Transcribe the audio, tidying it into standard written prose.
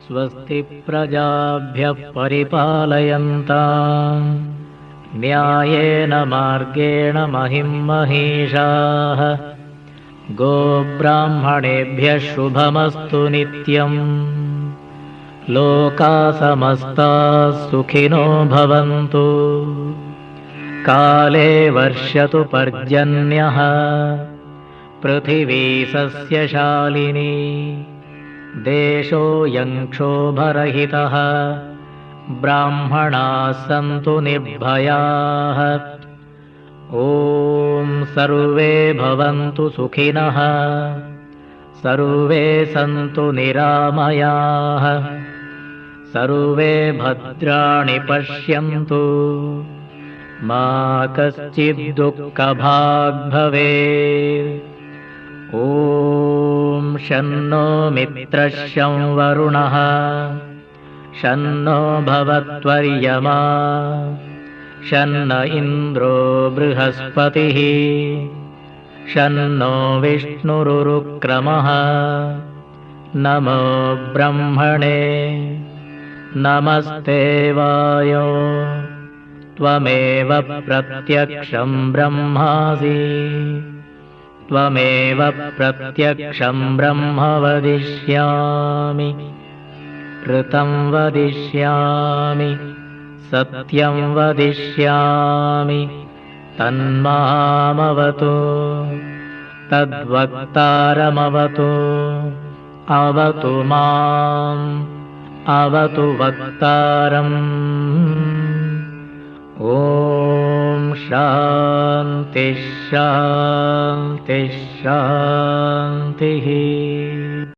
स्वस्ति प्रजाभ्यः परिपालयन्तां न्यायेन मार्गेण महिं महिषाः। गोब्राह्मणेभ्यः शुभमस्तु नित्यम्। लोकाः समस्ताः सुखिनो भवन्तु। काले वर्षतु पर्जन्यः पृथिवी सस्यशालिनी। देशोऽयं क्षोभरहितः ब्राह्मणाः सन्तु निर्भयाः। ॐ सर्वे भवन्तु सुखिनः सर्वे सन्तु निरामयाः। सर्वे भद्राणि पश्यन्तु मा कश्चित् दुःखभाग् भवेत्। ॐ शन्नो मित्रः शं वरुणः शन्नो भवत्वर्यमा शन्न इन्द्रो बृहस्पतिः शन्नो विष्णुरुक्रमः। नमो ब्रह्मणे नमस्ते वायो त्वमेव प्रत्यक्षं ब्रह्मासि। त्वमेव प्रत्यक्षं ब्रह्म वदिष्यामि। ऋतं वदिष्यामि सत्यं वदिष्यामि तन्मामवतु। तद्वक्तारमवतु अवतु माम् अवतु वक्तारम्। ॐ शान्ति शान्ति शान्तिः।